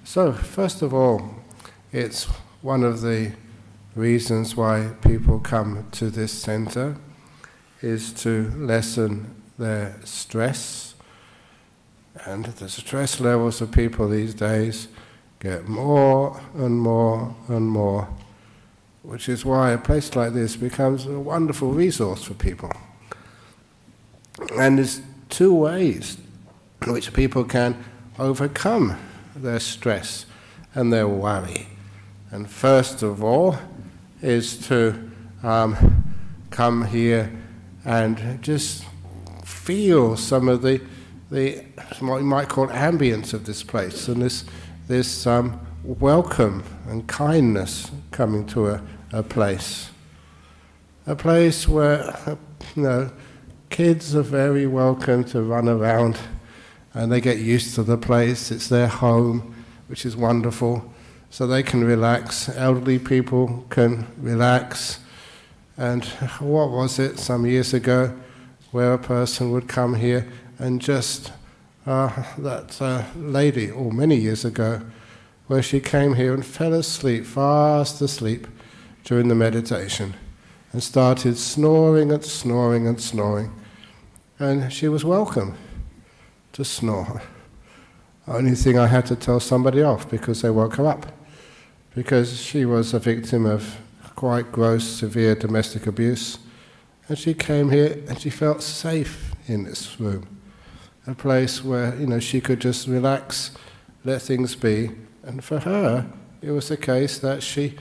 So, first of all, it's one of the reasons why people come to this center is to lessen their stress. And the stress levels of people these days get more and more and more, which is why a place like this becomes a wonderful resource for people. And there's two ways in which people can overcome their stress and their worry. And first of all is to come here and just feel some of the what you might call ambience of this place, and this welcome and kindness coming to a place where kids are very welcome to run around, and they get used to the place. It's their home, which is wonderful, so they can relax. Elderly people can relax. And what was it some years ago where a person would come here and just, that lady, or many years ago, where she came here and fell asleep, fast asleep, during the meditation, and started snoring and snoring and snoring. And she was welcome to snore. Only thing, I had to tell somebody off because they woke her up, because she was a victim of quite gross, severe domestic abuse, and she came here and she felt safe in this room, a place where she could just relax, let things be. And for her, it was the case that she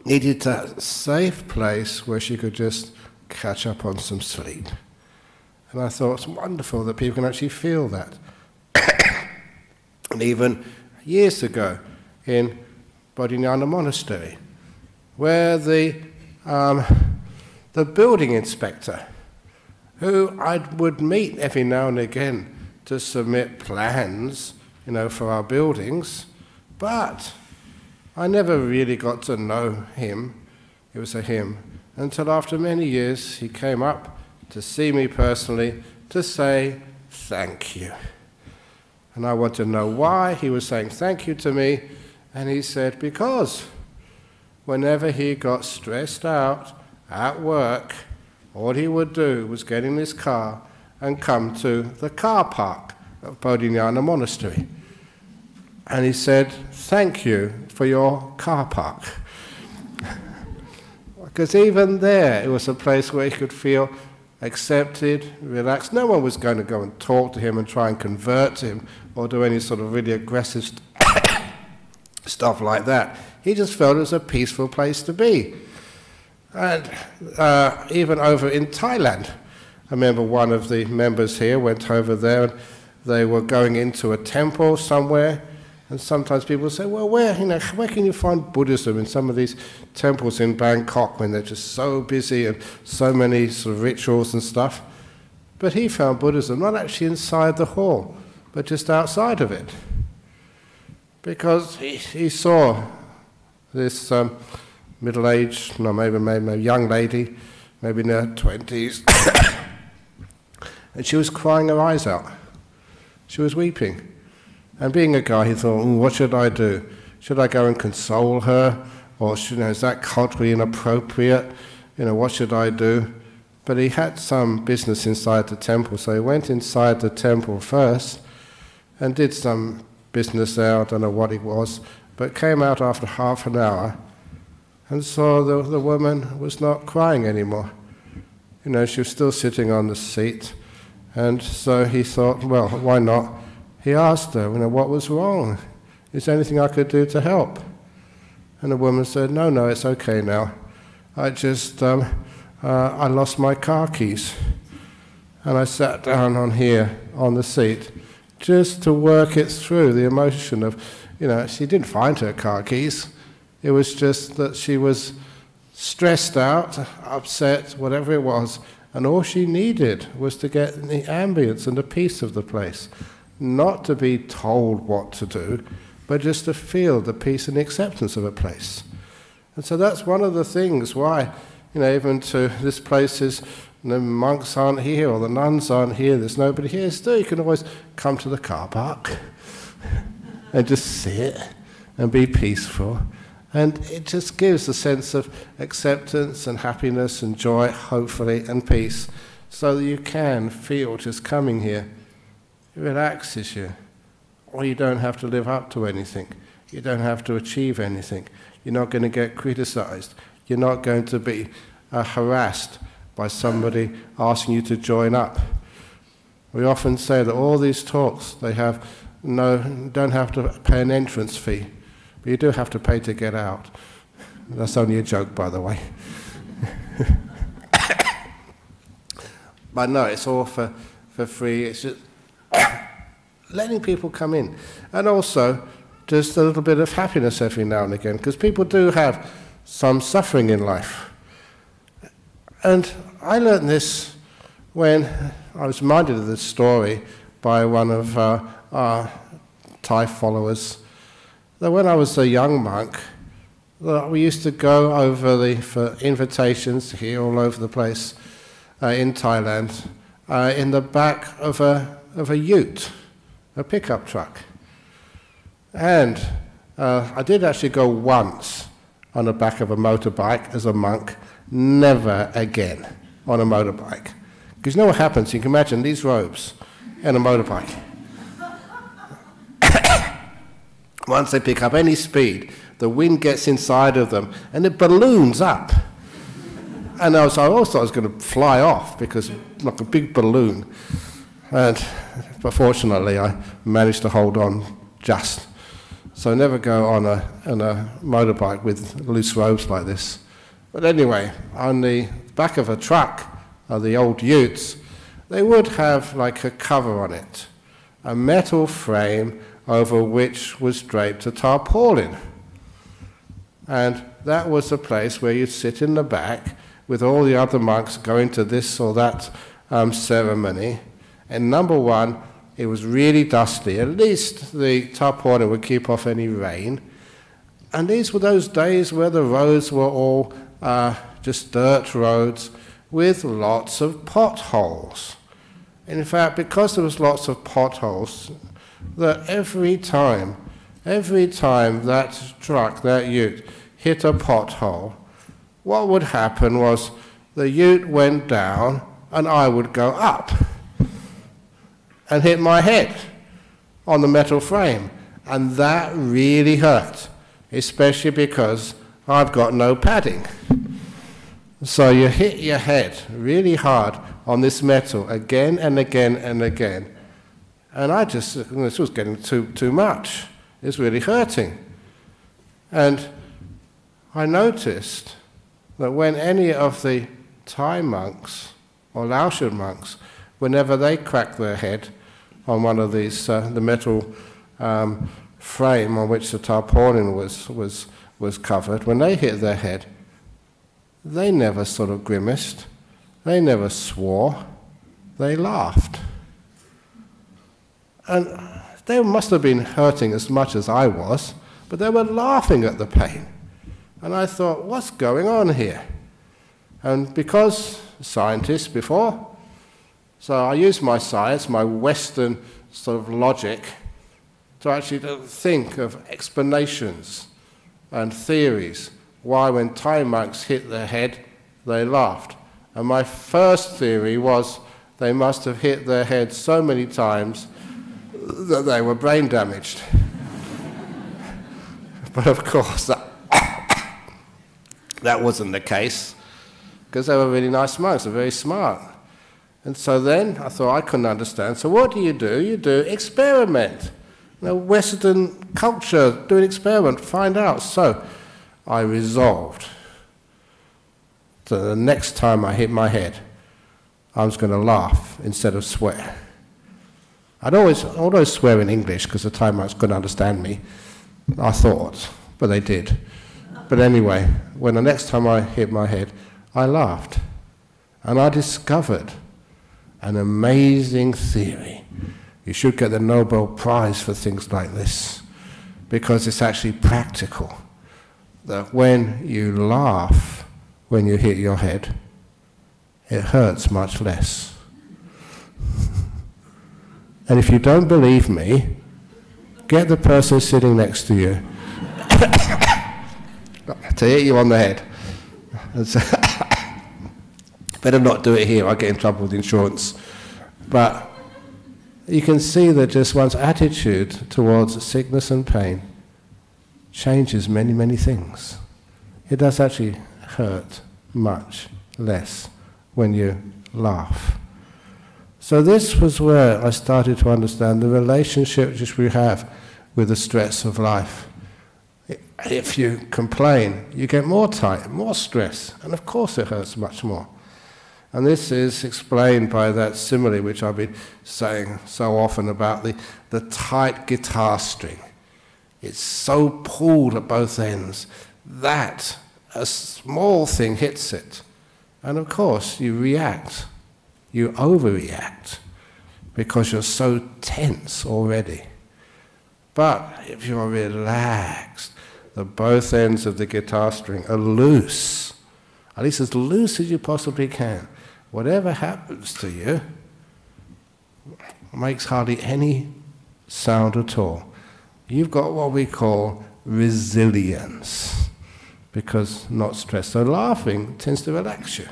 needed that safe place where she could just catch up on some sleep. And I thought it's wonderful that people can actually feel that. And even years ago in Bodhinyana Monastery, where the building inspector, who I would meet every now and again to submit plans, for our buildings, but I never really got to know him. It was a him, until after many years he came up to see me personally to say thank you. And I want to know why he was saying thank you to me, and he said because whenever he got stressed out at work, all he would do was get in his car and come to the car park of Bodhinyana Monastery. And he said, thank you for your car park. Because even there, it was a place where he could feel accepted, relaxed. No one was going to go and talk to him and try and convert him or do any sort of really aggressive stuff like that. He just felt it was a peaceful place to be. And even over in Thailand, I remember one of the members here went over there and they were going into a temple somewhere, and sometimes people say, well, where can you find Buddhism in some of these temples in Bangkok when they're just so busy and so many sort of rituals and stuff? But he found Buddhism not actually inside the hall, but just outside of it. Because he saw this middle-aged, maybe young lady, maybe in her 20s, and she was crying her eyes out. She was weeping. And being a guy, he thought, what should I do? Should I go and console her? Or is that culturally inappropriate? What should I do? But he had some business inside the temple, so he went inside the temple first and did some business there, I don't know what it was, but came out after half an hour and saw the woman was not crying anymore. She was still sitting on the seat. And so he thought, well, why not? He asked her, what was wrong? Is there anything I could do to help? And the woman said, no, it's okay now. I just, I lost my car keys. And I sat down on here, on the seat, just to work it through, the emotion of, she didn't find her car keys. It was just that she was stressed out, upset, whatever it was, and all she needed was to get the ambience and the peace of the place. Not to be told what to do, but just to feel the peace and the acceptance of a place. And so that's one of the things why, even to this place is, the monks aren't here or the nuns aren't here, there's nobody here. Still, you can always come to the car park. and just sit and be peaceful. And it just gives a sense of acceptance and happiness and joy, hopefully, and peace, so that you can feel just coming here. It relaxes you. Or you don't have to live up to anything. You don't have to achieve anything. You're not going to get criticized. You're not going to be harassed by somebody asking you to join up. We often say that all these talks, they have don't have to pay an entrance fee, but you do have to pay to get out. That's only a joke, by the way. But no, it's all for free. It's just letting people come in. And also, just a little bit of happiness every now and again, because people do have some suffering in life. And I learned this when I was reminded of this story by one of our Thai followers, that when I was a young monk, we used to go over for invitations here all over the place in Thailand, in the back of a ute, a pickup truck. And I did actually go once on the back of a motorbike as a monk, never again on a motorbike. Because you know what happens? You can imagine these robes and a motorbike. Once they pick up any speed, the wind gets inside of them and it balloons up. And I always thought I was going to fly off, because like a big balloon. But fortunately, I managed to hold on just. So never go on a motorbike with loose robes like this. But anyway, on the back of a truck, the old utes, they would have like a cover on it, a metal frame over which was draped a tarpaulin. And that was the place where you'd sit in the back with all the other monks going to this or that ceremony. And number one, it was really dusty. At least the tarpaulin would keep off any rain. And these were those days where the roads were all just dirt roads with lots of potholes. In fact, because there was lots of potholes, that every time that truck, that ute, hit a pothole, what would happen was the ute went down and I would go up and hit my head on the metal frame. And that really hurt, especially because I've got no padding. So you hit your head really hard on this metal again and again and again. And this was getting too much. It's really hurting. And I noticed that when any of the Thai monks or Laotian monks, whenever they cracked their head on one of these, the metal frame on which the tarpaulin was covered, when they hit their head, they never sort of grimaced, they never swore, they laughed. And they must have been hurting as much as I was, but they were laughing at the pain. And I thought, what's going on here? And because scientists before, so I used my science, my Western sort of logic, to actually think of explanations and theories why when Thai monks hit their head, they laughed. And my first theory was they must have hit their head so many times that they were brain damaged. But of course, that wasn't the case, because they were really nice monks, they're very smart. And so then I thought I couldn't understand. So what do? You do experiment. Western culture, do an experiment, find out. So I resolved that the next time I hit my head, I was going to laugh instead of swear. I'd always swear in English because the Thai monks couldn't understand me, I thought, but they did. But anyway, when the next time I hit my head, I laughed. And I discovered an amazing theory. You should get the Nobel Prize for things like this, because it's actually practical. That when you laugh, when you hit your head, it hurts much less. And if you don't believe me, get the person sitting next to you to hit you on the head. Better not do it here, I'll get in trouble with insurance. But you can see that just one's attitude towards sickness and pain changes many, many things. It does actually hurt much less when you laugh. So this was where I started to understand the relationship which we have with the stress of life. If you complain, you get more tight, more stress, and of course it hurts much more. And this is explained by that simile which I've been saying so often about the tight guitar string. It's so pulled at both ends that a small thing hits it. And of course you react, you overreact, because you're so tense already. But if you're relaxed, the both ends of the guitar string are loose, at least as loose as you possibly can. Whatever happens to you makes hardly any sound at all. You've got what we call resilience, because not stress. So laughing tends to relax you.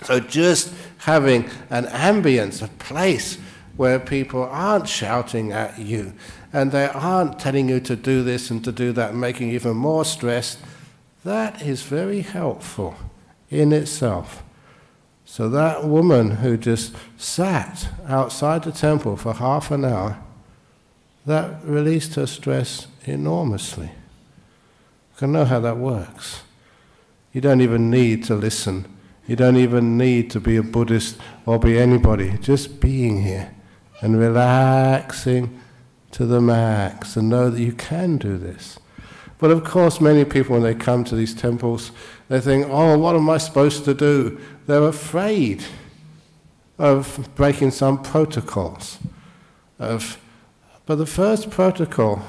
So just having an ambience, a place where people aren't shouting at you, and they aren't telling you to do this and to do that, making you even more stressed, that is very helpful in itself. So that woman who just sat outside the temple for half an hour, that released her stress enormously. You can know how that works. You don't even need to listen. You don't even need to be a Buddhist or be anybody. Just being here and relaxing to the max and know that you can do this. But of course, many people, when they come to these temples, they think, oh, what am I supposed to do? They're afraid of breaking some protocols. But the first protocol,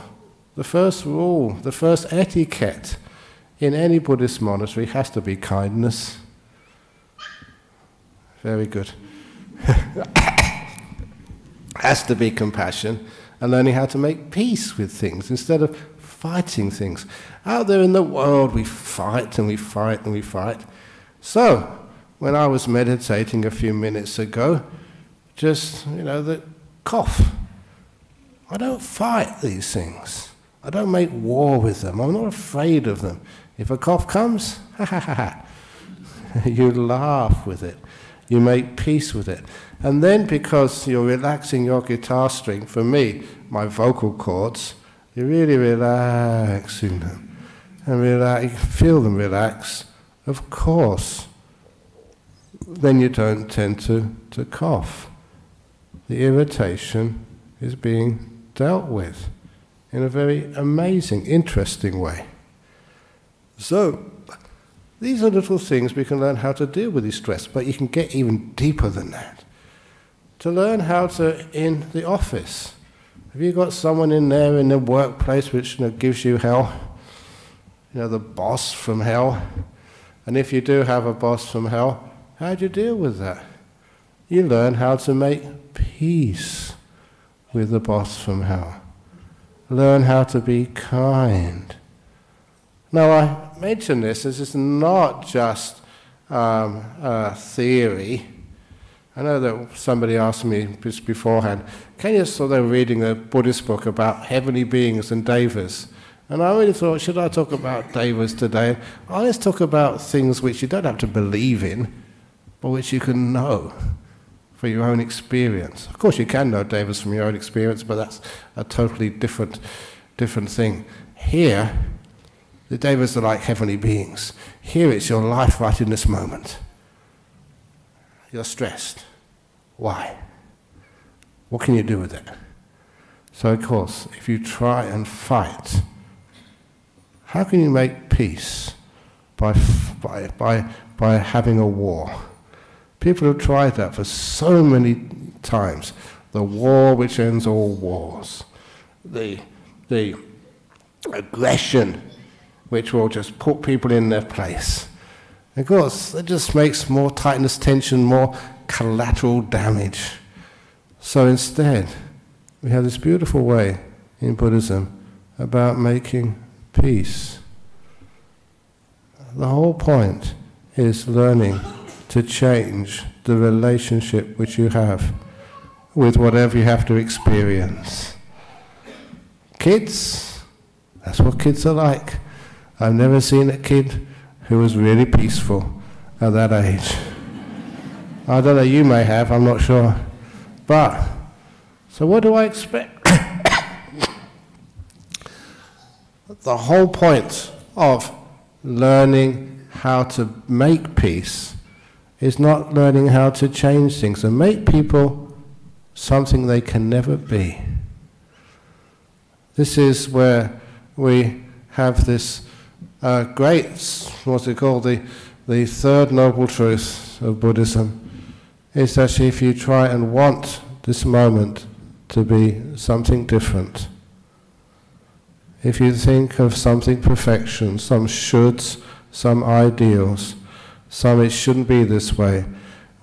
the first rule, the first etiquette in any Buddhist monastery has to be kindness. Very good. Has to be compassion and learning how to make peace with things instead of fighting things. Out there in the world we fight and we fight and we fight. So, when I was meditating a few minutes ago, just, the cough. I don't fight these things. I don't make war with them. I'm not afraid of them. If a cough comes, ha ha ha ha. You laugh with it. You make peace with it. And then because you're relaxing your guitar string, for me, my vocal cords, you're really relaxing them. And you feel them relax, of course. Then you don't tend to cough. The irritation is being dealt with in a very amazing, interesting way. So, these are little things we can learn how to deal with this stress, but you can get even deeper than that. To learn how to, in the office, have you got someone in there in the workplace which gives you hell? The boss from hell? And if you do have a boss from hell, how do you deal with that? You learn how to make peace with the boss from hell. Learn how to be kind. Now I mention this as it's not just a theory. I know that somebody asked me just beforehand, can you sort of reading a Buddhist book about heavenly beings and devas? And I really thought, should I talk about devas today? Let's talk about things which you don't have to believe in, but which you can know for your own experience. Of course you can know devas from your own experience, but that's a totally different thing. Here, the devas are like heavenly beings. Here it's your life right in this moment. You're stressed. Why? What can you do with it? So of course, if you try and fight, how can you make peace? By having a war. People have tried that for so many times. The war which ends all wars. The aggression which will just put people in their place. Of course, it just makes more tightness, tension, more collateral damage. So instead, we have this beautiful way in Buddhism about making peace. The whole point is learning to change the relationship which you have with whatever you have to experience. Kids, that's what kids are like. I've never seen a kid who was really peaceful at that age. I don't know, you may have, I'm not sure. But, so what do I expect? The whole point of learning how to make peace is not learning how to change things and make people something they can never be. This is where we have this great, what's it called, the third noble truth of Buddhism, is actually if you try and want this moment to be something different, if you think of something perfection, some shoulds, some ideals, some it shouldn't be this way,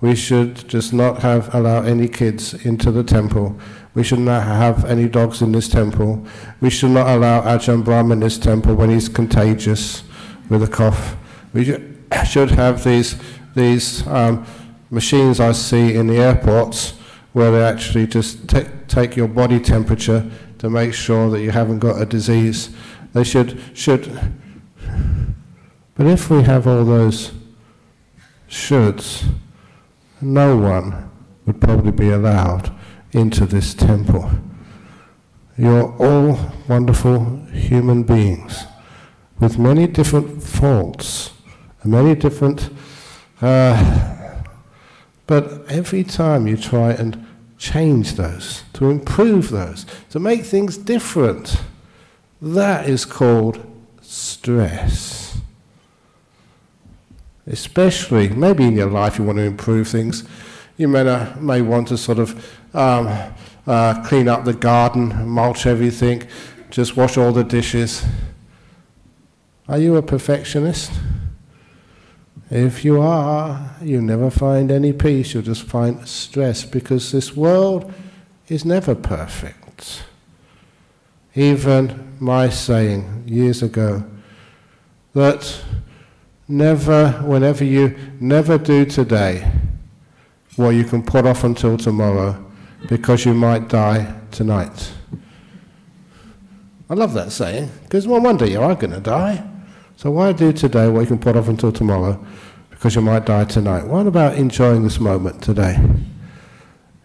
we should just not allow any kids into the temple, we should not have any dogs in this temple, we should not allow Ajahn Brahm in this temple when he's contagious with a cough. We should have these machines I see in the airports where they actually just take your body temperature to make sure that you haven't got a disease. They should. But if we have all those shoulds, no one would probably be allowed into this temple. You're all wonderful human beings with many different faults, and many different... but every time you try and change those, to improve those, to make things different, that is called stress. Especially, maybe in your life you want to improve things. You may want to sort of clean up the garden, mulch everything, just wash all the dishes. Are you a perfectionist? If you are, you never find any peace, you'll just find stress, because this world is never perfect. Even my saying years ago that whenever you never do today what you can put off until tomorrow because you might die tonight. I love that saying, because one day you are going to die. So why do today what you can put off until tomorrow because you might die tonight? What about enjoying this moment today?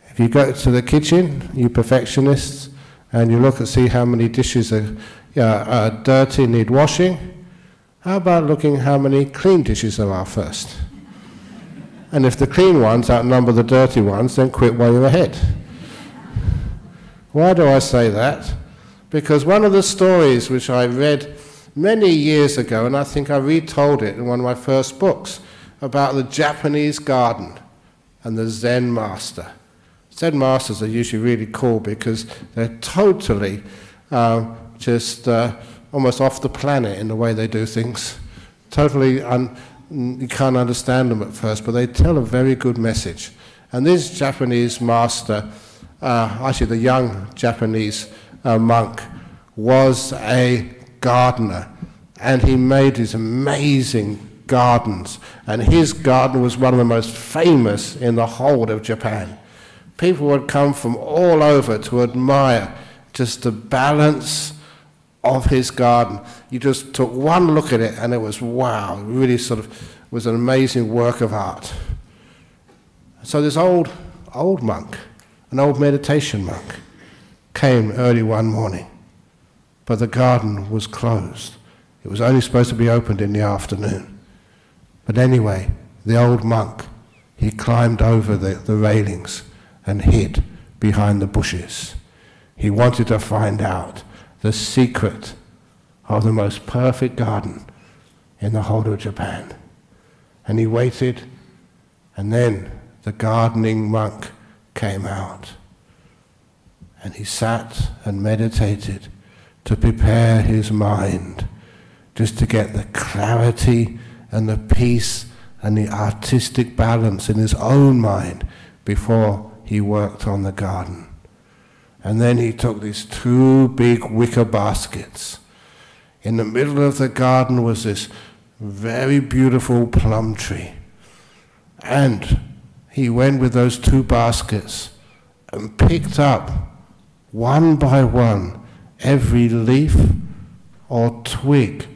If you go to the kitchen, you perfectionists, and you look and see how many dishes are dirty, need washing, how about looking how many clean dishes there are first? And if the clean ones outnumber the dirty ones, then quit while you're ahead. Why do I say that? Because one of the stories which I read many years ago, and I think I retold it in one of my first books, about the Japanese garden and the Zen Master. Zen Masters are usually really cool because they're totally almost off the planet in the way they do things. Totally, you can't understand them at first, but they tell a very good message. And this Japanese master, actually the young Japanese monk, was a gardener, and he made these amazing gardens, and his garden was one of the most famous in the whole of Japan. People would come from all over to admire just the balance of his garden. You just took one look at it and it was wow, it really sort of was an amazing work of art. So this old monk, an old meditation monk, came early one morning, but the garden was closed. It was only supposed to be opened in the afternoon. But anyway, the old monk, he climbed over the railings and hid behind the bushes. He wanted to find out the secret of the most perfect garden in the whole of Japan. And he waited, and then the gardening monk came out. And he sat and meditated to prepare his mind, just to get the clarity and the peace and the artistic balance in his own mind before he worked on the garden. And then he took these 2 big wicker baskets. In the middle of the garden was this very beautiful plum tree. And he went with those 2 baskets and picked up, one by one, every leaf or twig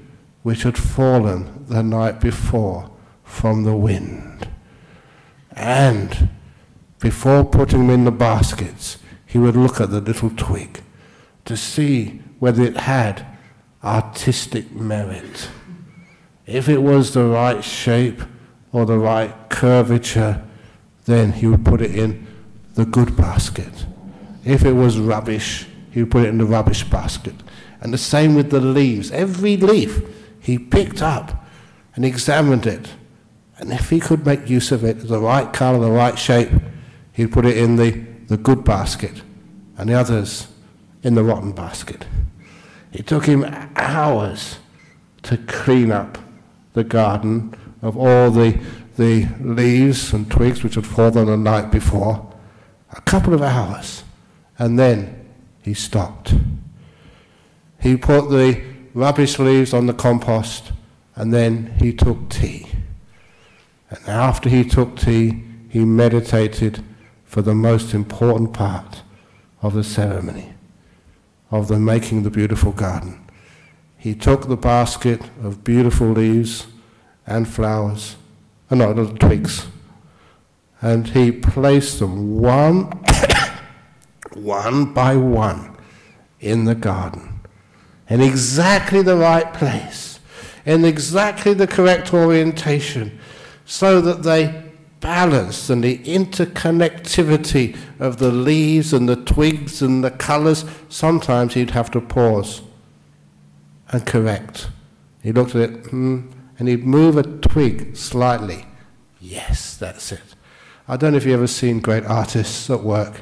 which had fallen the night before from the wind. And before putting them in the baskets, he would look at the little twig to see whether it had artistic merit. If it was the right shape or the right curvature, then he would put it in the good basket. If it was rubbish, he would put it in the rubbish basket. And the same with the leaves. Every leaf he picked up and examined it. And if he could make use of it, the right color, the right shape, he'd put it in the good basket, and the others in the rotten basket. It took him hours to clean up the garden of all the leaves and twigs which had fallen the night before. A couple of hours, and then he stopped. He put the rubbish leaves on the compost, and then he took tea. And after he took tea, he meditated for the most important part of the ceremony, of the making the beautiful garden. He took the basket of beautiful leaves and flowers, little twigs, and he placed them one by one in the garden, in exactly the right place, in exactly the correct orientation, so that they balanced, and the interconnectivity of the leaves and the twigs and the colors. Sometimes he'd have to pause and correct. He looked at it, and he'd move a twig slightly. Yes, that's it. I don't know if you've ever seen great artists at work,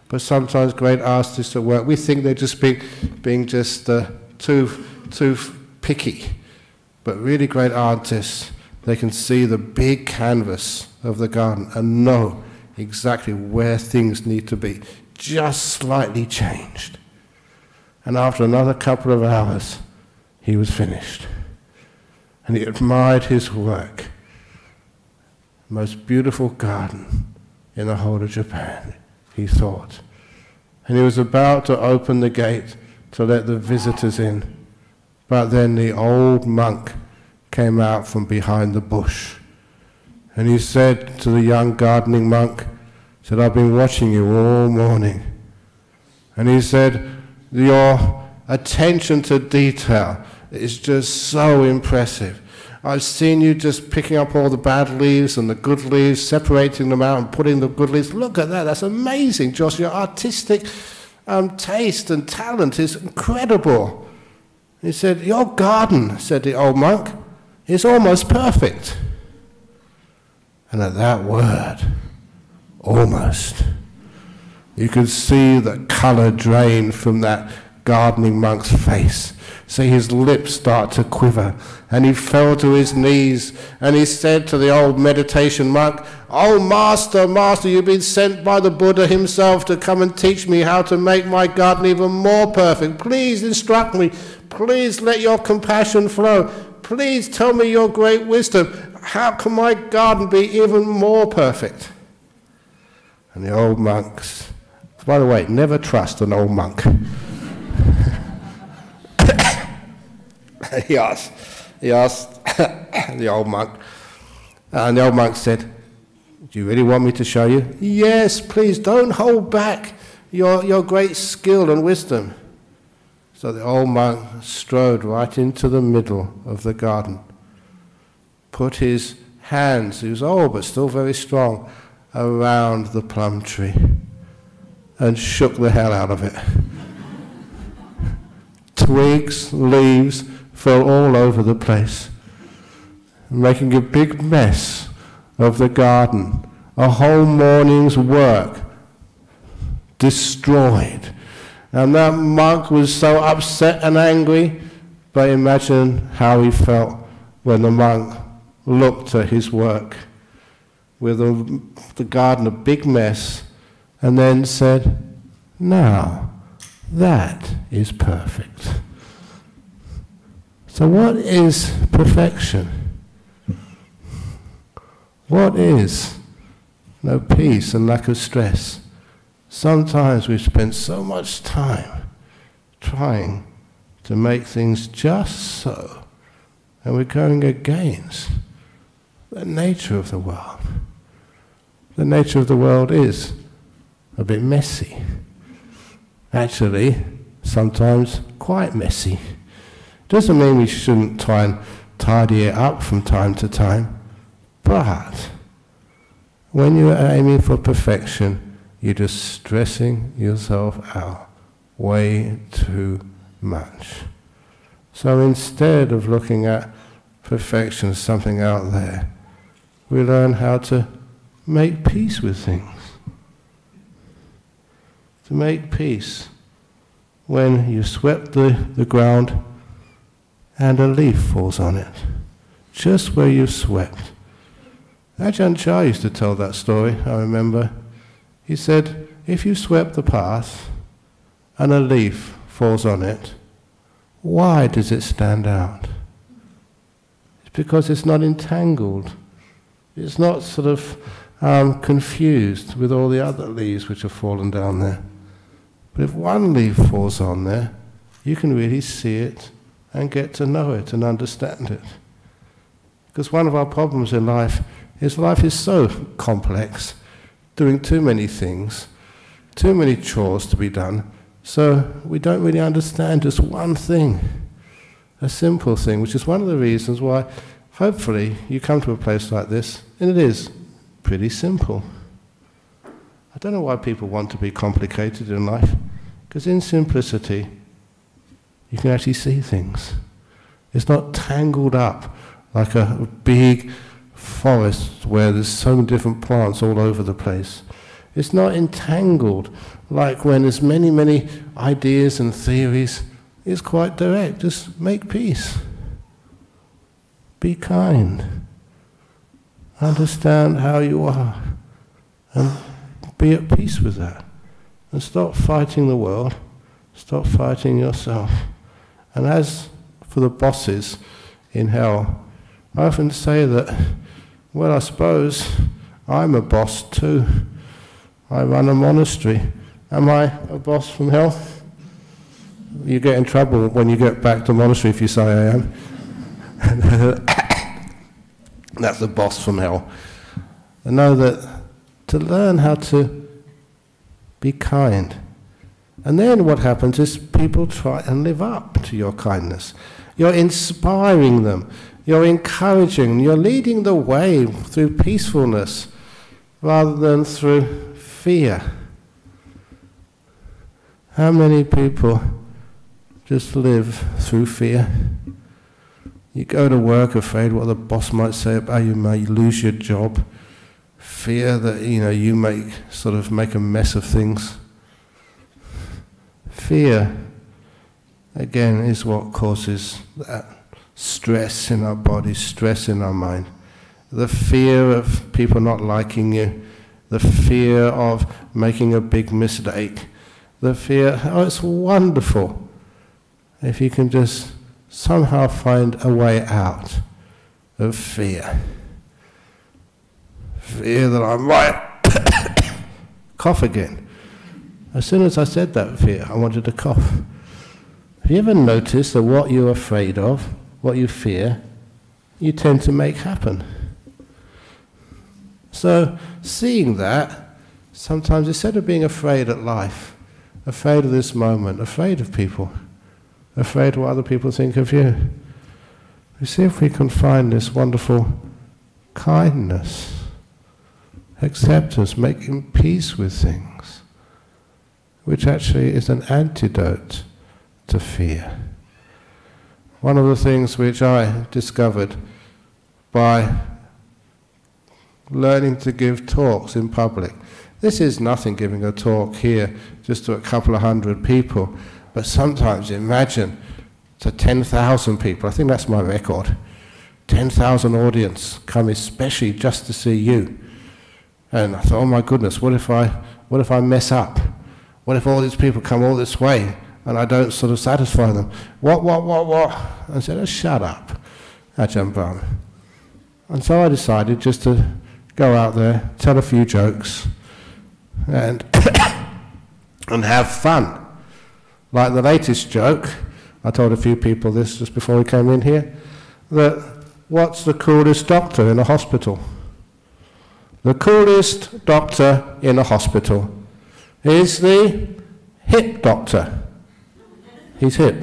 but sometimes great artists at work, we think they're just being just too picky. But really great artists, they can see the big canvas of the garden and know exactly where things need to be, just slightly changed. And after another couple of hours, he was finished. And he admired his work. Most beautiful garden in the whole of Japan, he thought. And he was about to open the gate to let the visitors in. But then the old monk came out from behind the bush. And he said to the young gardening monk, said, "I've been watching you all morning." And he said, "Your attention to detail is just so impressive. I've seen you just picking up all the bad leaves and the good leaves, separating them out and putting the good leaves. Look at that, that's amazing, Josh. Your artistic taste and talent is incredible." He said, "Your garden," said the old monk, "is almost perfect." And at that word, almost, you could see the color drain from that gardening monk's face. See his lips start to quiver, and he fell to his knees, and he said to the old meditation monk, "Oh, Master, Master, you've been sent by the Buddha himself to come and teach me how to make my garden even more perfect. Please instruct me. Please let your compassion flow. Please tell me your great wisdom. How can my garden be even more perfect?" And the old monks, by the way, never trust an old monk. He asked the old monk, and the old monk said, "Do you really want me to show you?" "Yes, please, don't hold back your great skill and wisdom." So the old monk strode right into the middle of the garden, put his hands, he was old but still very strong, around the plum tree, and shook the hell out of it. Twigs, leaves, fell all over the place, making a big mess of the garden. A whole morning's work destroyed. And that monk was so upset and angry, but imagine how he felt when the monk looked at his work with the garden a big mess, and then said, Now, that is perfect. So what is perfection? What is peace and lack of stress? Sometimes we spend so much time trying to make things just so, and we're going against the nature of the world. The nature of the world is a bit messy. Actually, sometimes quite messy. Doesn't mean we shouldn't try and tidy it up from time to time, but when you're aiming for perfection, you're just stressing yourself out way too much. So instead of looking at perfection as something out there, we learn how to make peace with things. To make peace when you swept the ground and a leaf falls on it, just where you swept. Ajahn Chah used to tell that story, I remember. He said, if you swept the path and a leaf falls on it, why does it stand out? It's because it's not entangled. It's not sort of confused with all the other leaves which have fallen down there. But if one leaf falls on there, you can really see it and get to know it and understand it. Because one of our problems in life is so complex, doing too many things, too many chores to be done, so we don't really understand just one thing, a simple thing, which is one of the reasons why hopefully you come to a place like this, and it is pretty simple. I don't know why people want to be complicated in life, because in simplicity you can actually see things. It's not tangled up like a big forest where there's so many different plants all over the place. It's not entangled like when there's many, many ideas and theories. It's quite direct. Just make peace. Be kind. Understand how you are. And be at peace with that. And stop fighting the world. Stop fighting yourself. And as for the bosses in hell, I often say that, well, I suppose I'm a boss too. I run a monastery. Am I a boss from hell? You get in trouble when you get back to the monastery if you say I am. That's the boss from hell. And know that to learn how to be kind. And then what happens is people try and live up to your kindness. You're inspiring them. You're encouraging them. You're leading the way through peacefulness rather than through fear. How many people just live through fear? You go to work afraid what the boss might say about you, may lose your job. Fear that you may sort of make a mess of things. Fear, again, is what causes that stress in our body, stress in our mind. The fear of people not liking you, the fear of making a big mistake, the fear, it's wonderful if you can just somehow find a way out of fear. Fear that I might cough again. As soon as I said that fear, I wanted to cough. Have you ever noticed that what you're afraid of, what you fear, you tend to make happen? So, seeing that, sometimes instead of being afraid at life, afraid of this moment, afraid of people, afraid of what other people think of you, we see if we can find this wonderful kindness, acceptance, making peace with things, which actually is an antidote to fear. One of the things which I discovered by learning to give talks in public. This is nothing giving a talk here just to a couple of hundred people, but sometimes imagine to 10,000 people. I think that's my record. 10,000 audience come especially just to see you. And I thought, oh my goodness, what if I mess up? What if all these people come all this way and I don't sort of satisfy them? What? I said, oh, shut up, Ajahn Brahm. And so I decided just to go out there, tell a few jokes, and and have fun. Like the latest joke, I told a few people this just before we came in here, that what's the coolest doctor in a hospital? The coolest doctor in a hospital is the hip doctor. He's hip.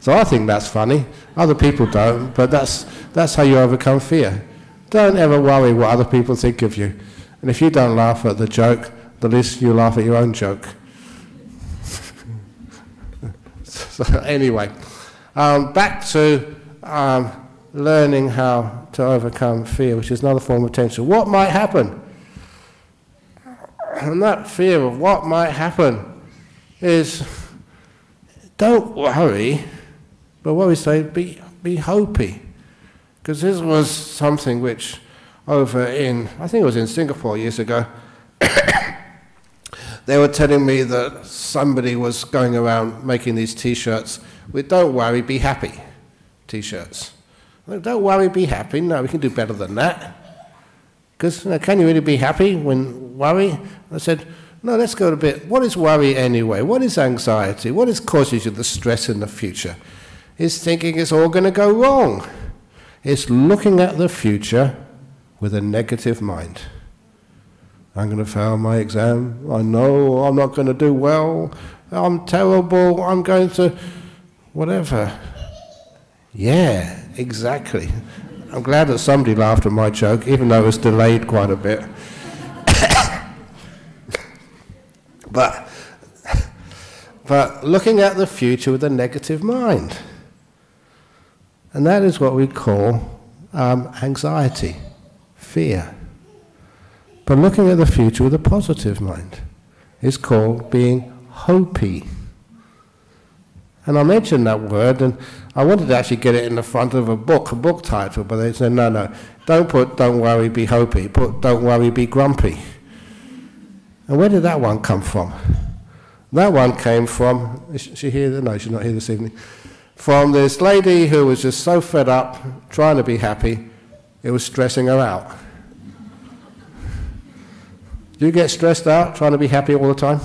So I think that's funny. Other people don't, but that's how you overcome fear. Don't ever worry what other people think of you. And if you don't laugh at the joke, the least you laugh at your own joke. So anyway, back to learning how to overcome fear, which is another form of tension. What might happen? And that fear of what might happen is, don't worry, but what we say, be hopey. Because this was something which over in, I think it was in Singapore years ago, they were telling me that somebody was going around making these T-shirts with "Don't worry, be happy" T-shirts. Like, don't worry, be happy. No, we can do better than that. Because can you really be happy when worry? I said, no, let's go a bit. What is worry anyway? What is anxiety? What is causes you the stress in the future? It's thinking it's all going to go wrong. It's looking at the future with a negative mind. I'm going to fail my exam. I know I'm not going to do well. I'm terrible. I'm going to... whatever. Yeah, exactly. I'm glad that somebody laughed at my joke, even though it was delayed quite a bit. But looking at the future with a negative mind. And that is what we call anxiety, fear. But looking at the future with a positive mind is called being hopey. And I mentioned that word, and I wanted to actually get it in the front of a book title, but they said, no, don't put "don't worry, be hopey," put "don't worry, be grumpy." And where did that one come from? That one came from, is she here? No, she's not here this evening. From this lady who was just so fed up, trying to be happy, it was stressing her out. Do you get stressed out trying to be happy all the time?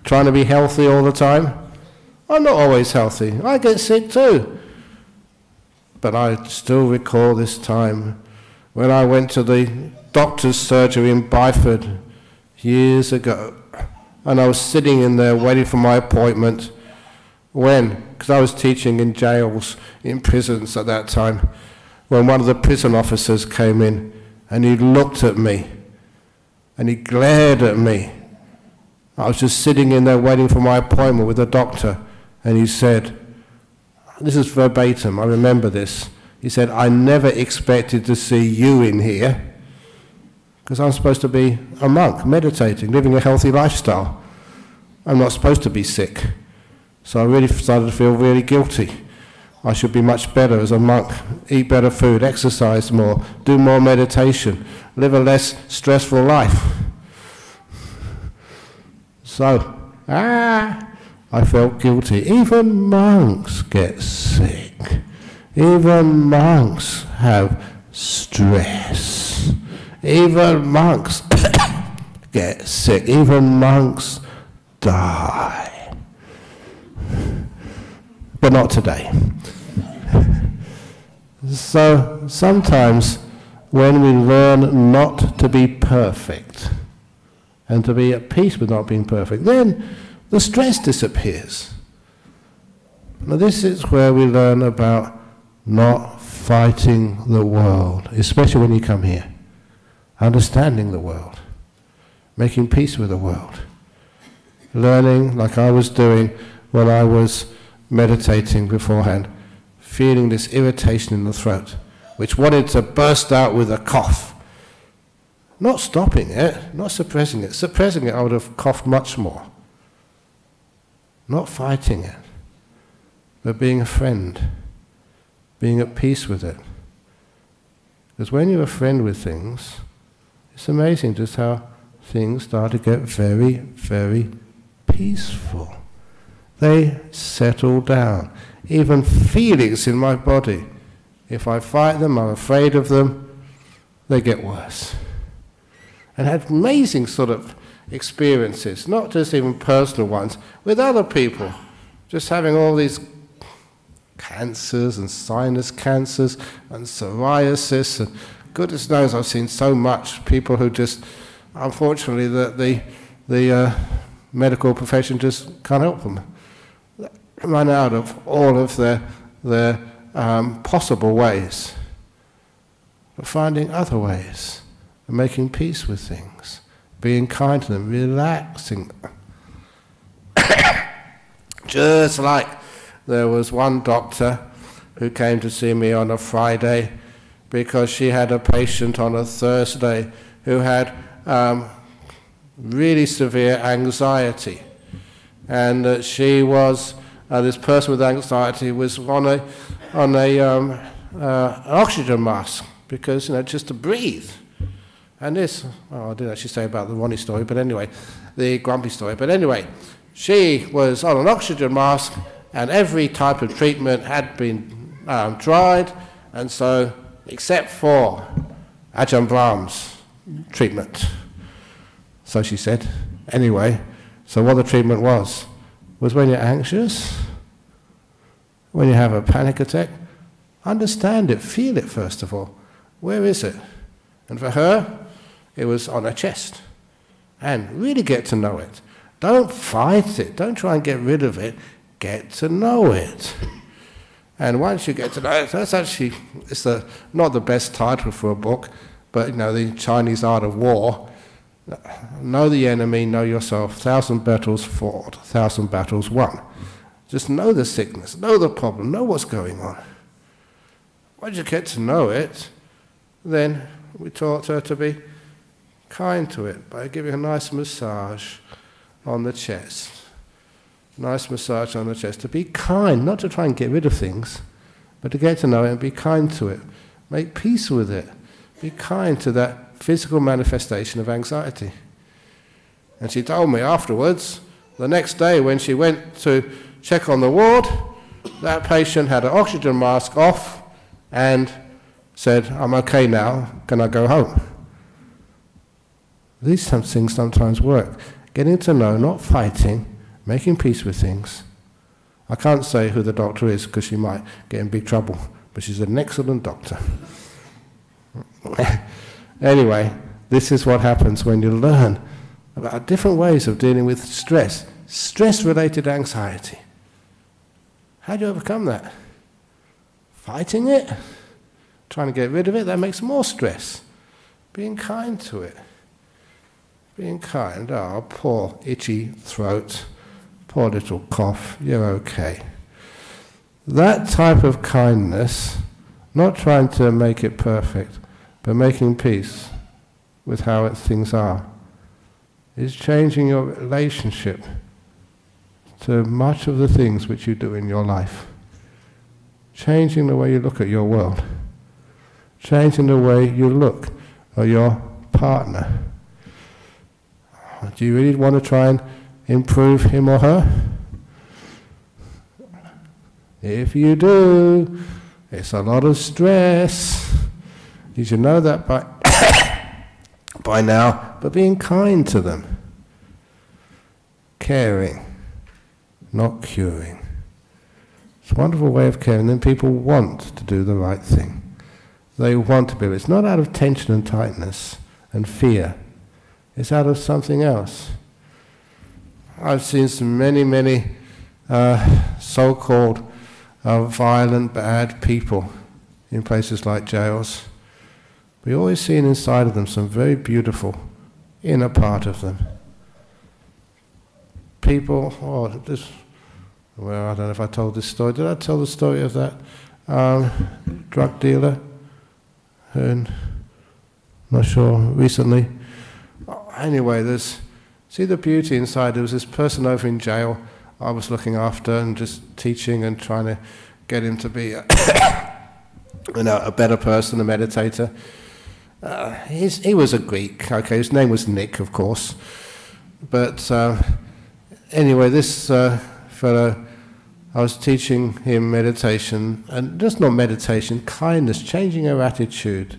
Trying to be healthy all the time? I'm not always healthy. I get sick too. But I still recall this time when I went to the doctor's surgery in Byford years ago, and I was sitting in there waiting for my appointment because I was teaching in jails, in prisons at that time, when one of the prison officers came in and he looked at me and he glared at me. I was just sitting in there waiting for my appointment with the doctor, and he said, this is verbatim, I remember this, he said, "I never expected to see you in here, because I'm supposed to be a monk, meditating, living a healthy lifestyle. I'm not supposed to be sick." So I really started to feel really guilty. I should be much better as a monk, eat better food, exercise more, do more meditation, live a less stressful life. So, I felt guilty. Even monks get sick. Even monks have stress. Even monks get sick. Even monks die. But not today. So sometimes when we learn not to be perfect and to be at peace with not being perfect, then the stress disappears. Now this is where we learn about not fighting the world, especially when you come here. Understanding the world, making peace with the world, learning like I was doing when I was meditating beforehand, feeling this irritation in the throat, which wanted to burst out with a cough. Not stopping it, not suppressing it. Suppressing it, I would have coughed much more. Not fighting it, but being a friend, being at peace with it, Because when you're a friend with things, it's amazing just how things start to get very, very peaceful. They settle down. Even feelings in my body, if I fight them, I'm afraid of them, they get worse. And had amazing sort of experiences, not just even personal ones, with other people. Just having all these cancers and sinus cancers and psoriasis, and goodness knows I've seen so much people who just, unfortunately, the medical profession just can't help them. They run out of all of their possible ways, but finding other ways of making peace with things, being kind to them, relaxing them. Just like there was one doctor who came to see me on a Friday because she had a patient on a Thursday who had really severe anxiety. And she was, this person with anxiety was on an oxygen mask because, just to breathe. And this, I didn't actually say about the Ronnie story, but anyway, the grumpy story. But anyway, she was on an oxygen mask, and every type of treatment had been tried, and so, except for Ajahn Brahm's treatment. So she said. Anyway, so what the treatment was when you're anxious, when you have a panic attack, understand it, feel it first of all. Where is it? And for her, it was on her chest. And really get to know it. Don't fight it. Don't try and get rid of it. Get to know it. And once you get to know it, that's actually, not the best title for a book, but the Chinese art of war. Know the enemy, know yourself. 1,000 battles fought, 1,000 battles won. Just know the sickness, know the problem, know what's going on. Once you get to know it, then we taught her to be kind to it by giving a nice massage on the chest. Nice massage on the chest. To be kind, not to try and get rid of things, but to get to know it and be kind to it. Make peace with it. Be kind to that physical manifestation of anxiety. And she told me afterwards, the next day when she went to check on the ward, that patient had an oxygen mask off and said, "I'm okay now, can I go home?" These things sometimes work. Getting to know, not fighting, making peace with things. I can't say who the doctor is because she might get in big trouble, but she's an excellent doctor. Anyway, this is what happens when you learn about different ways of dealing with stress, stress-related anxiety. How do you overcome that? Fighting it? Trying to get rid of it? That makes more stress. Being kind to it. Being kind. Oh, poor itchy throat. Poor little cough. You're okay. That type of kindness, not trying to make it perfect, but making peace with how things are, is changing your relationship to much of the things which you do in your life. Changing the way you look at your world. Changing the way you look at your partner. Do you really want to try and improve him or her? If you do, it's a lot of stress. You should know that by now, but being kind to them. Caring, not curing. It's a wonderful way of caring. Then people want to do the right thing. They want to be. It's not out of tension and tightness and fear. It's out of something else. I've seen many so-called violent, bad people in places like jails. We've always seen inside of them some very beautiful inner part of them. People, I don't know if I told this story. Did I tell the story of that drug dealer? Not sure, recently. Anyway, see the beauty inside. There was this person over in jail I was looking after and just teaching and trying to get him to be a better person, a meditator. He was a Greek. Okay, his name was Nick, of course. But anyway, this fellow, I was teaching him meditation, and just not meditation, kindness, changing our attitude,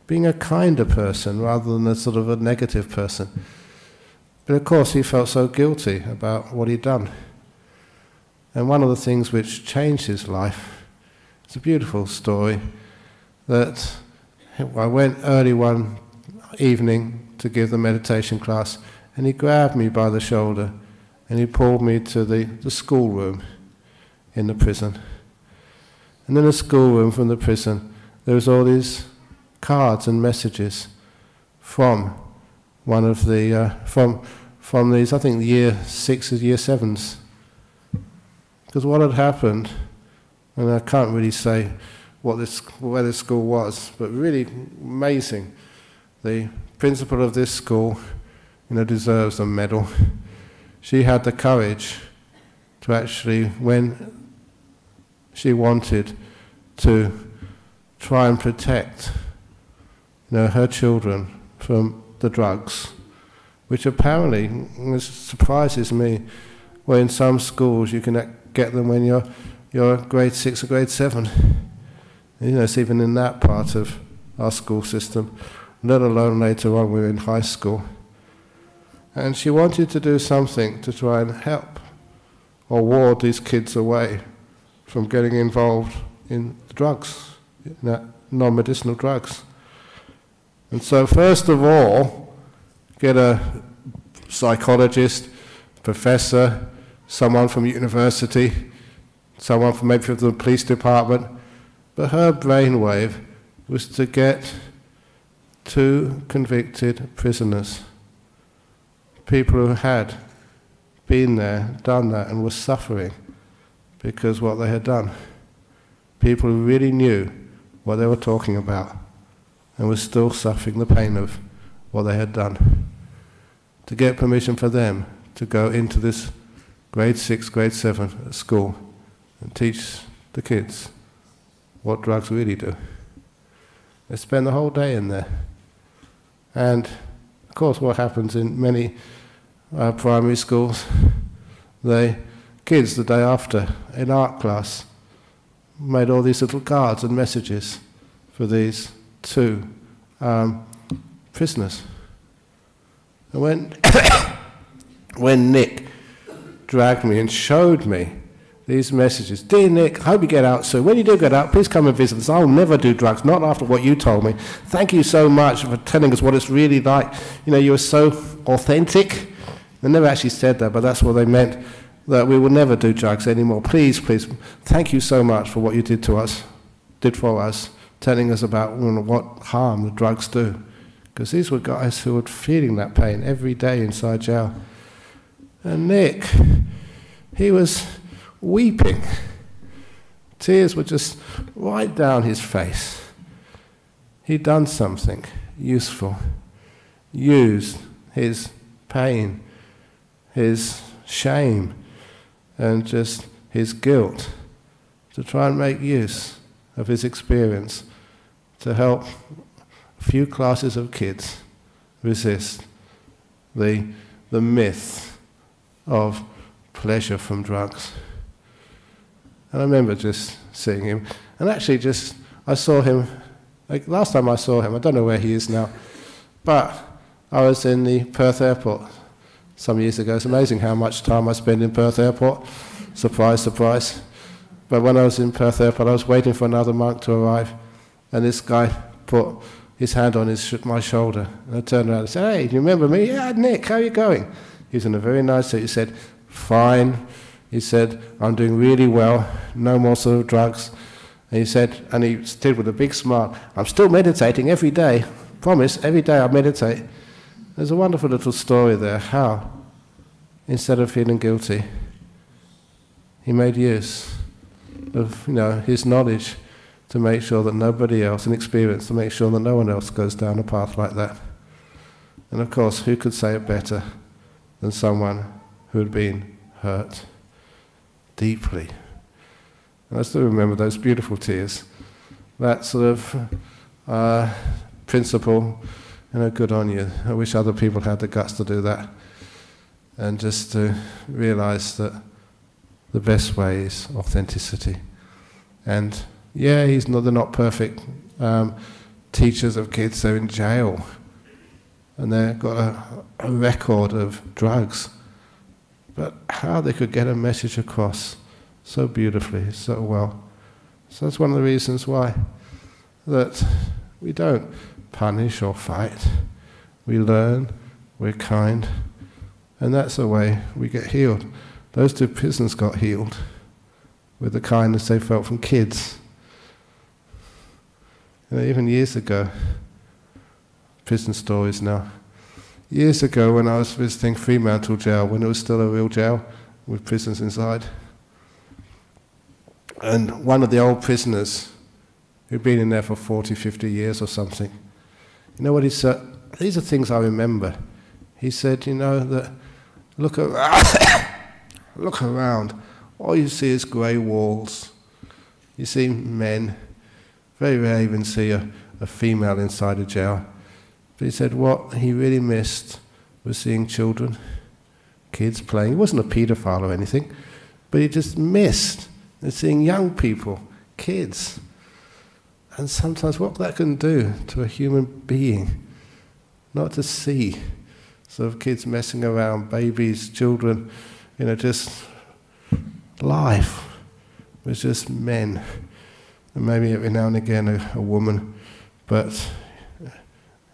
being a kinder person rather than a sort of a negative person. But of course he felt so guilty about what he'd done. And one of the things which changed his life, it's a beautiful story, that I went early one evening to give the meditation class, and he grabbed me by the shoulder and he pulled me to the schoolroom in the prison. And in the schoolroom from the prison, there was all these cards and messages from one of the from these, I think, year 6s, year 7s. Because what had happened, and I can't really say where this school was, but really amazing. The principal of this school, deserves a medal. She had the courage to actually, when she wanted to try and protect her children from the drugs, which apparently, this surprises me, where in some schools you can get them when you're grade 6 or grade 7. It's even in that part of our school system, let alone later on we're in high school. And she wanted to do something to try and help or ward these kids away from getting involved in drugs, non-medicinal drugs. And so first of all, get a psychologist, professor, someone from university, someone from maybe from the police department. But her brainwave was to get 2 convicted prisoners, people who had been there, done that, and were suffering because what they had done. People who really knew what they were talking about and were still suffering the pain of what they had done. To get permission for them to go into this grade 6, grade 7 at school and teach the kids what drugs really do. They spend the whole day in there. And of course what happens in many primary schools, the kids the day after in art class made all these little cards and messages for these 2 prisoners. And when Nick dragged me and showed me these messages, "Dear Nick, I hope you get out soon. When you do get out, please come and visit us. I'll never do drugs, not after what you told me. Thank you so much for telling us what it's really like. You were so authentic." They never actually said that, but that's what they meant, that we will never do drugs anymore. Please, please, thank you so much for what you did for us, telling us about what harm the drugs do. Because these were guys who were feeling that pain every day inside jail. And Nick, he was weeping. Tears were just right down his face. He'd done something useful, used his pain, his shame, and just his guilt to try and make use of his experience to help a few classes of kids resist the myth of pleasure from drugs. And I remember just seeing him, and actually I saw him, last time I saw him, I don't know where he is now, but I was in the Perth airport some years ago. It's amazing how much time I spend in Perth airport. Surprise, surprise. But when I was in Perth airport, I was waiting for another monk to arrive, and this guy put his hand on my shoulder, and I turned around and said, "Hey, do you remember me?" "Yeah, Nick, how are you going?" He was in a very nice suit. He said, "Fine." He said, "I'm doing really well, no more sort of drugs." And he said, and he stood with a big smile, "I'm still meditating every day. Promise, every day I meditate." There's a wonderful little story there, how, instead of feeling guilty, he made use of his knowledge to make sure that nobody else, and experience to make sure that no one else goes down a path like that. And of course, who could say it better than someone who had been hurt deeply? And I still remember those beautiful tears that sort of principle, good on you. I wish other people had the guts to do that. And just to realize that the best way is authenticity. And yeah, they're not perfect teachers of kids, they're in jail. And they've got a record of drugs. But how they could get a message across so beautifully, so well. So that's one of the reasons why that we don't punish or fight. We learn, we're kind, and that's the way we get healed. Those two prisoners got healed with the kindness they felt from kids. Even years ago, prison stories now. Years ago when I was visiting Fremantle Jail, when it was still a real jail with prisoners inside, and one of the old prisoners who'd been in there for 40, 50 years or something, you know what he said? These are things I remember. He said, that look around, all you see is grey walls. You see men. Very rare even see a female inside a jail. But he said what he really missed was seeing children, kids playing. He wasn't a paedophile or anything, but he just missed seeing young people, kids. And sometimes what that can do to a human being, not to see sort of kids messing around, babies, children, just life was just men. And maybe every now and again a woman, but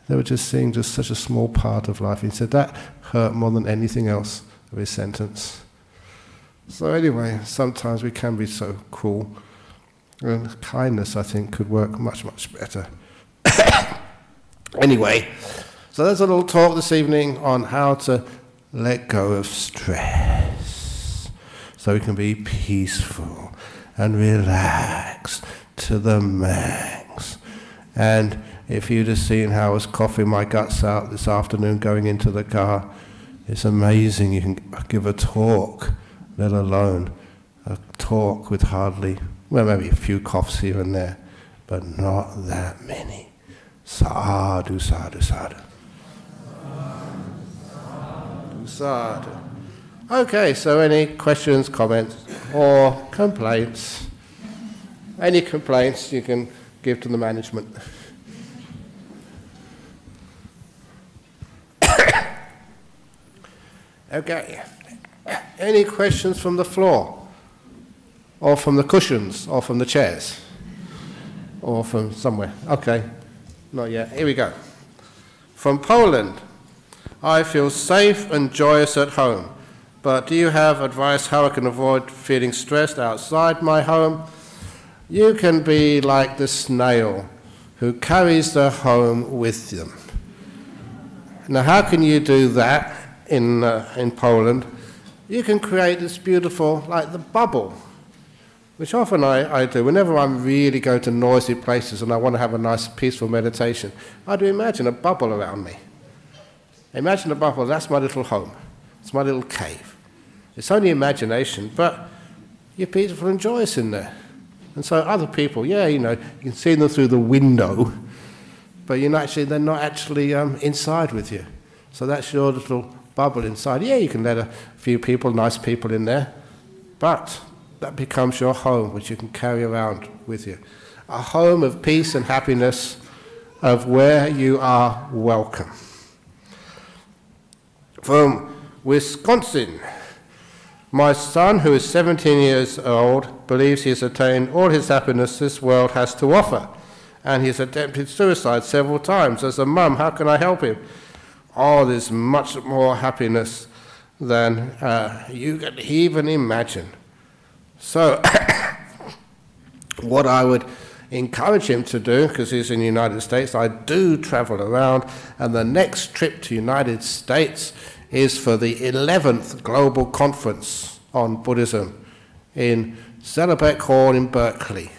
they were just seeing just such a small part of life. He said that hurt more than anything else of his sentence. So anyway, sometimes we can be so cruel. And kindness, I think, could work much, much better. Anyway, so there's a little talk this evening on how to let go of stress so we can be peaceful and relaxed to the max. And if you'd have seen how I was coughing my guts out this afternoon going into the car, it's amazing you can give a talk, let alone a talk with hardly, well, maybe a few coughs here and there, but not that many. Sadhu, sadhu, sadhu. Sadhu, sadhu. Okay, so any questions, comments, or complaints? Any complaints you can give to the management. Okay. Any questions from the floor? Or from the cushions? Or from the chairs? Or from somewhere? Okay. Not yet. Here we go. From Poland. I feel safe and joyous at home. But do you have advice how I can avoid feeling stressed outside my home? You can be like the snail who carries the home with them. Now, how can you do that in Poland? You can create this beautiful, like the bubble, which often I do. Whenever I really go to noisy places and I want to have a nice, peaceful meditation, I do imagine a bubble around me. Imagine a bubble, that's my little home. It's my little cave. It's only imagination, but you're peaceful and joyous in there. And so other people, yeah, you can see them through the window, but they're not actually inside with you. So that's your little bubble inside. Yeah, you can let a few people, nice people in there, but that becomes your home, which you can carry around with you. A home of peace and happiness, of where you are welcome. From Wisconsin. My son, who is 17 years old, believes he has attained all his happiness this world has to offer, and he has attempted suicide several times. As a mum, how can I help him? Oh, there's much more happiness than you can even imagine. So, what I would encourage him to do, because he's in the United States, I do travel around, and the next trip to the United States is for the 11th Global Conference on Buddhism in Zellerbach Hall in Berkeley.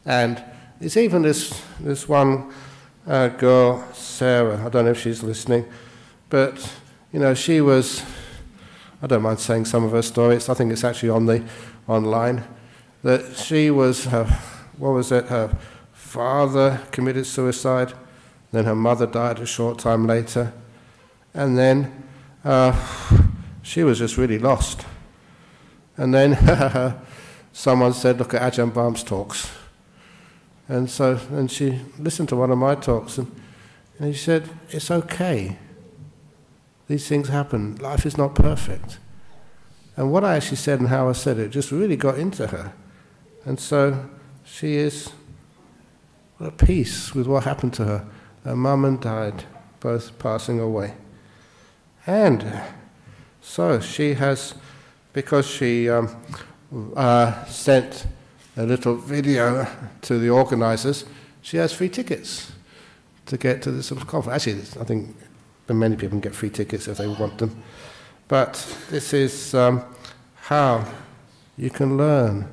And there's even this one girl, Sarah, I don't know if she's listening, but, she was, I don't mind saying some of her stories, I think it's actually on the online, that she was, her father committed suicide, then her mother died a short time later, and then she was just really lost. And then someone said, look at Ajahn Brahm's talks. And she listened to one of my talks, and he said, it's okay. These things happen. Life is not perfect. And what I actually said and how I said it just really got into her. And so she is at peace with what happened to her. Her mum and dad both passing away. And so she has, because she sent a little video to the organisers, she has free tickets to get to this sort of conference. Actually, I think many people can get free tickets if they want them. But this is how you can learn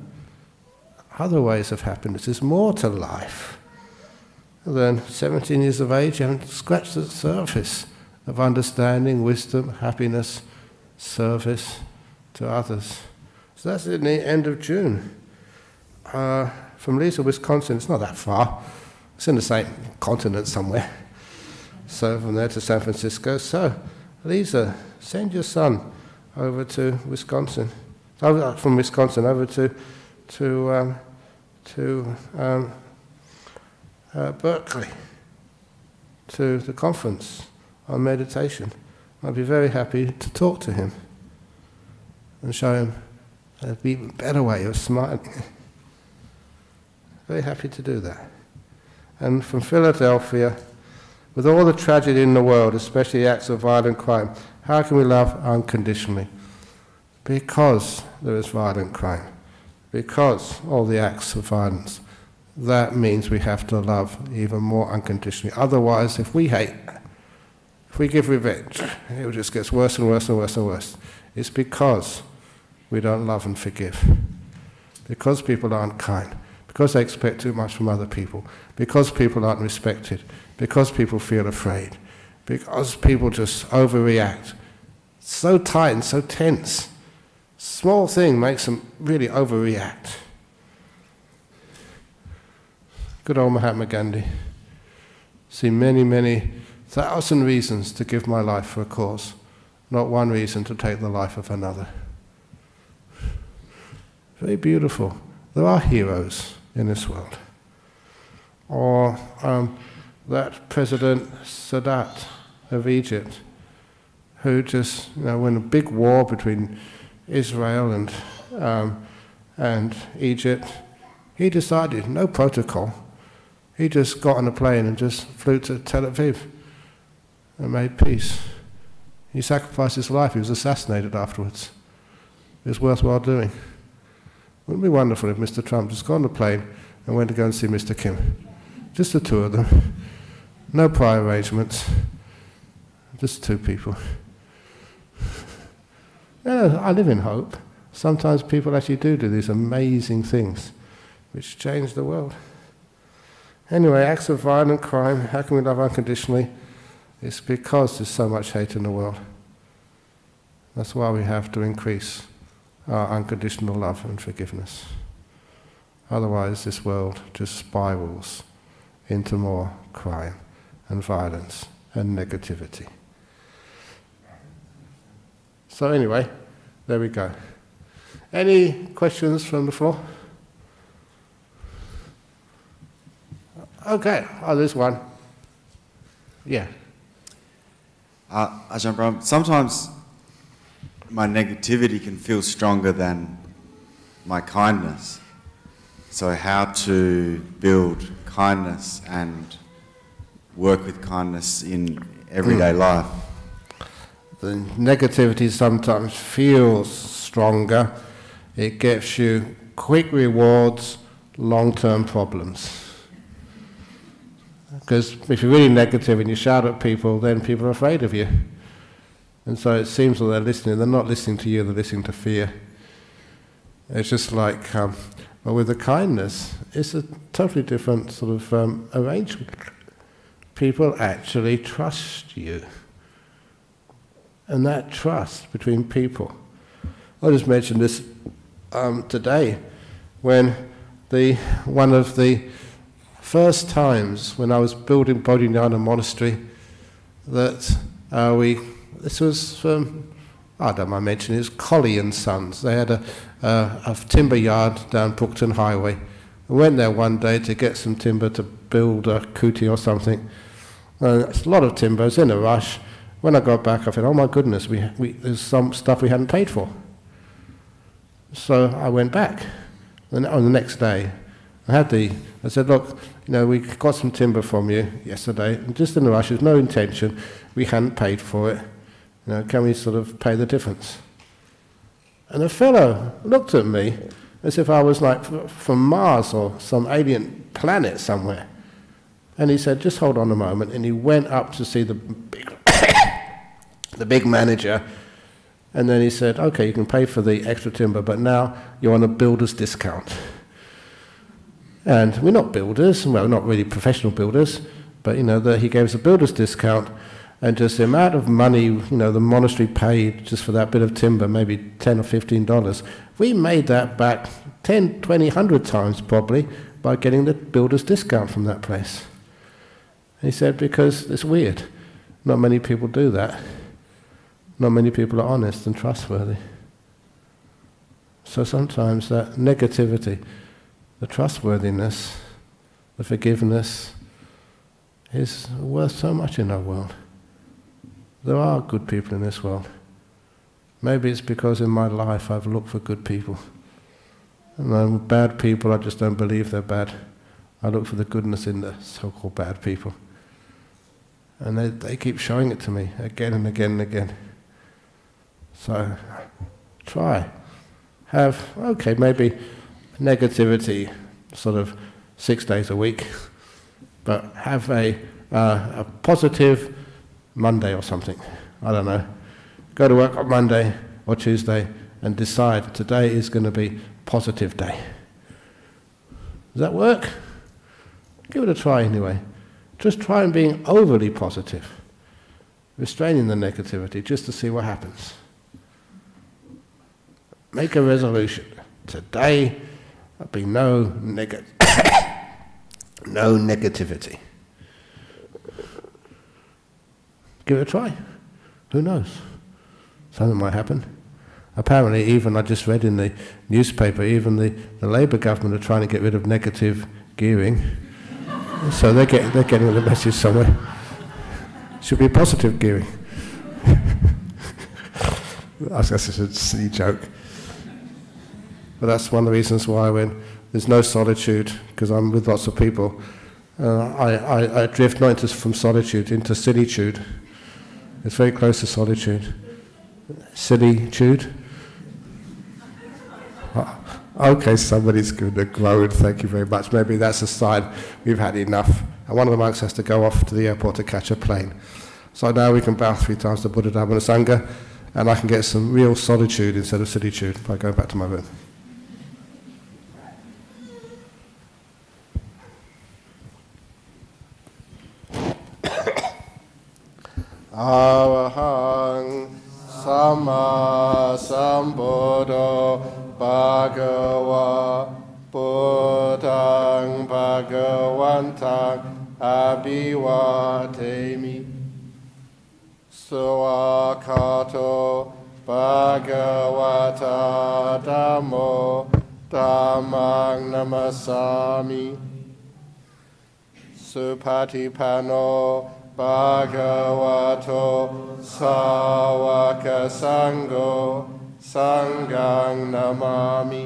other ways of happiness. There's more to life than 17 years of age. You haven't scratched the surface of understanding, wisdom, happiness, service to others. So that's in the end of June. From Lessen, Wisconsin, it's not that far. It's in the same continent somewhere. So from there to San Francisco. So, Lisa, send your son over to Wisconsin. From Wisconsin over to Berkeley, to the conference on meditation. I'd be very happy to talk to him and show him an even better way of smiling. Very happy to do that. And from Philadelphia, with all the tragedy in the world, especially acts of violent crime, how can we love unconditionally? Because there is violent crime, because all the acts of violence, that means we have to love even more unconditionally. Otherwise, if we hate, if we give revenge, it just gets worse and worse and worse and worse. It's because we don't love and forgive. Because people aren't kind. Because they expect too much from other people. Because people aren't respected. Because people feel afraid. Because people just overreact. So tight and so tense. Small thing makes them really overreact. Good old Mahatma Gandhi. See many, many thousand reasons to give my life for a cause, not one reason to take the life of another. Very beautiful. There are heroes in this world. Or that President Sadat of Egypt, who just, when a big war between Israel and Egypt, he decided, no protocol, he just got on a plane and just flew to Tel Aviv and made peace. He sacrificed his life, he was assassinated afterwards. It was worthwhile doing. Wouldn't it be wonderful if Mr. Trump just got on the plane and went to go and see Mr. Kim? Just the two of them. No prior arrangements. Just two people. Yeah, I live in hope. Sometimes people actually do these amazing things which change the world. Anyway, acts of violent crime, how can we love unconditionally? It's because there's so much hate in the world. That's why we have to increase our unconditional love and forgiveness. Otherwise, this world just spirals into more crime and violence and negativity. So anyway, there we go. Any questions from the floor? Okay, there's one. Yeah. Ajahn Brahm, sometimes my negativity can feel stronger than my kindness. So how to build kindness and work with kindness in everyday life? The negativity sometimes feels stronger. It gets you quick rewards, long-term problems. Because if you're really negative and you shout at people, then people are afraid of you. And so it seems that they're listening. They're not listening to you, they're listening to fear. It's just like, but with the kindness, it's a totally different sort of arrangement. People actually trust you. And that trust between people. I just mentioned this today, when one of the first times when I was building Bodhinyana Monastery that this was from, I don't mind mentioning, it was Colley and Sons. They had a timber yard down Brookton Highway. I went there one day to get some timber to build a kuti or something. It's a lot of timber, I was in a rush. When I got back I thought, oh my goodness, there's some stuff we hadn't paid for. So I went back. And on the next day, I said, look, we got some timber from you yesterday, and just in a rush, there's no intention, we hadn't paid for it. Can we sort of pay the difference? And the fellow looked at me as if I was like from Mars or some alien planet somewhere. And he said, just hold on a moment, and he went up to see the big manager, and then he said, okay, you can pay for the extra timber, but now you're on a builder's discount. And we're not builders, well, not really professional builders, but he gave us a builder's discount, and just the amount of money the monastery paid just for that bit of timber, maybe $10 or $15, we made that back 10, 20, 100 times probably by getting the builder's discount from that place. And he said, because it's weird, not many people do that. Not many people are honest and trustworthy. So sometimes that negativity, the trustworthiness, the forgiveness is worth so much in our world. There are good people in this world. Maybe it's because in my life I've looked for good people. And bad people, I just don't believe they're bad. I look for the goodness in the so-called bad people. And they keep showing it to me again and again and again. So try. Maybe negativity sort of 6 days a week, but have a positive Monday or something. I don't know. Go to work on Monday or Tuesday and decide today is going to be positive day. Does that work? Give it a try anyway. Just try and being overly positive, restraining the negativity just to see what happens. Make a resolution. Today there'll be no negativity. Give it a try. Who knows? Something might happen. Apparently, even I just read in the newspaper, even the Labour government are trying to get rid of negative gearing. So they're getting the message somewhere. Should be positive gearing. I guess it's a silly joke. But that's one of the reasons why when there's no solitude, because I'm with lots of people, I drift not from solitude into silitude. It's very close to solitude. Silitude. Okay, somebody's going to groan, thank you very much. Maybe that's a sign we've had enough. And one of the monks has to go off to the airport to catch a plane. So now we can bow 3 times to Buddha, Dhamma and Sangha, and I can get some real solitude instead of silitude by going back to my room. Arahang Sama Sambuddho Bhagava Buddhang Bhagavantang Abhivatemi Suakato Bhagavata Dhammo Dhammang Namasami Supatipano Bhagavato Sāvaka Sangho Sanghang Namami.